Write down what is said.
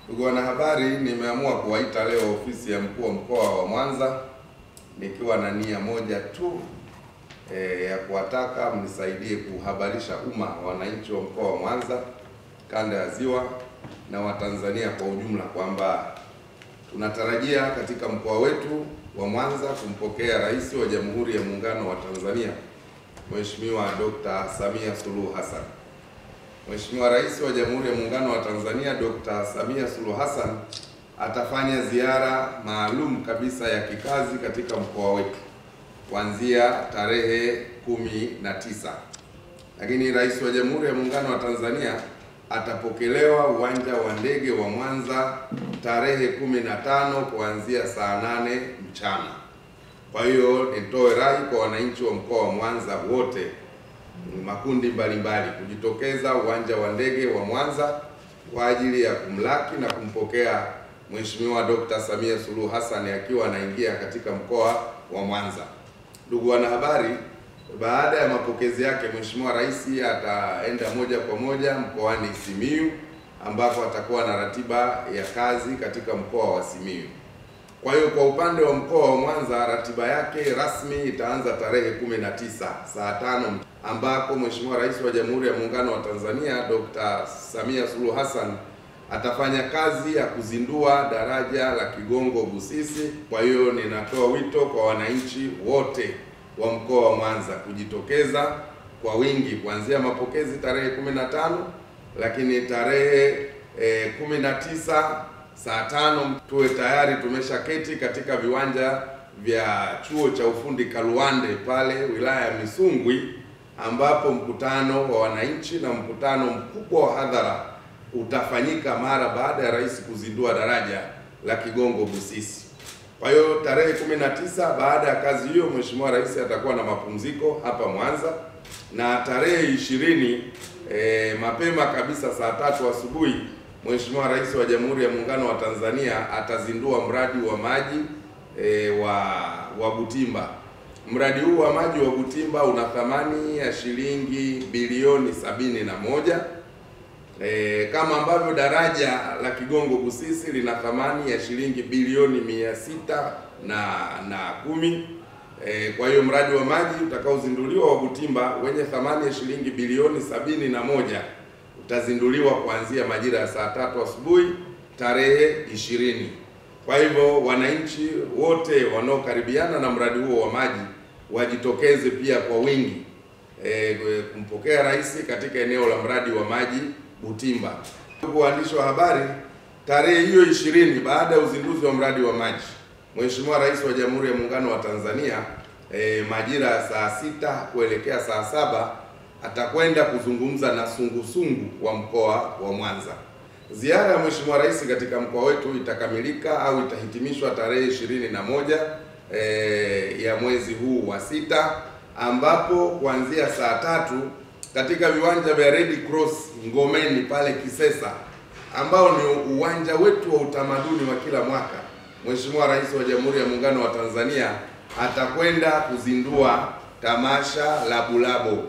Ndugu wanahabari, nimeamua kuwaita leo ofisi ya mkuu wa mkoa wa Mwanza nikiwa na nia moja tu ya kuwataka mnisaidie kuhabarisha umma, wananchi wa mkoa wa Mwanza, kanda ya Ziwa na Watanzania kwa ujumla kwamba tunatarajia katika mkoa wetu wa Mwanza kumpokea Rais wa Jamhuri ya Muungano wa Tanzania, Mheshimiwa Dr. Samia Suluhu Hassan. Mheshimiwa Rais wa Jamhuri ya Muungano wa Tanzania Dr. Samia Suluhu Hassan atafanya ziara maalum kabisa ya kikazi katika mkoa wetu kuanzia tarehe 19. Lakini Rais wa Jamhuri ya Muungano wa Tanzania atapokelewa uwanja wa ndege wa Mwanza tarehe 15 kuanzia saa 8 mchana. Kwa hiyo nitoe rai kwa wananchi wa mkoa wa Mwanza wote, makundi mbalimbali, kujitokeza uwanja wa ndege wa Mwanza kwa ajili ya kumlaki na kumpokea Mheshimiwa Dr. Samia Suluhu Hassan akiwa anaingia katika mkoa wa Mwanza. Ndugu wanahabari, baada ya mapokezi yake Mheshimiwa Rais ataenda moja kwa moja mkoani Simiyu ambako atakuwa na ratiba ya kazi katika mkoa wa Simiyu. Kwa hiyo kwa upande wa mkoa wa Mwanza, ratiba yake rasmi itaanza tarehe 19 saa 5 ambako Mheshimiwa Rais wa Jamhuri ya Muungano wa Tanzania Dr. Samia Suluhu Hassan atafanya kazi ya kuzindua daraja la Kigongo Busisi. Kwa hiyo ninatoa wito kwa wananchi wote wa mkoa wa Mwanza kujitokeza kwa wingi kuanzia mapokezi tarehe 15, lakini tarehe 19 saa 5 tuwe tayari tumeshaketi katika viwanja vya chuo cha ufundi Kaluande pale wilaya ya Misungwi, ambapo mkutano wa wananchi na mkutano mkubwa wa hadhara utafanyika mara baada ya Rais kuzindua daraja la Kigongo Busisi. Kwa hiyo tarehe 19 baada ya kazi hiyo Mheshimiwa Rais atakuwa na mapumziko hapa Mwanza, na tarehe 20 mapema kabisa saa 3 asubuhi Mheshimiwa Rais wa Jamhuri ya Muungano wa Tanzania atazindua mradi wa maji wa Butimba. Mradi huu wa maji wa Butimba una thamani ya shilingi bilioni 71, kama ambavyo daraja la Kigongo Busisi lina thamani ya shilingi bilioni 610. Kwa hiyo mradi wa maji utakaozinduliwa wa Butimba wenye thamani ya shilingi bilioni 71 utazinduliwa kuanzia majira ya saa 3 asubuhi tarehe 20. Kwa hivyo wananchi wote wanaokaribiana na mradi huo wa maji wajitokeze pia kwa wingi kumpokea Rais katika eneo la mradi wa maji Butimba. Ndugu waandishi wa habari, tarehe hiyo 20 baada ya uzinduzi wa mradi wa maji, Mheshimiwa Rais wa Jamhuri ya Muungano wa Tanzania majira ya saa 6 kuelekea saa 7 atakwenda kuzungumza na sungusungu wa mkoa wa Mwanza. Ziara ya Mheshimiwa Rais katika mkoa wetu itakamilika au itahitimishwa tarehe 21 ya mwezi huu wa 6, ambapo kuanzia saa 3 katika viwanja vya Red Cross Ngomeni pale Kisesa, ambao ni uwanja wetu wa utamaduni wa kila mwaka, Mheshimiwa Rais wa Jamhuri ya Muungano wa Tanzania atakwenda kuzindua tamasha la Bulabo.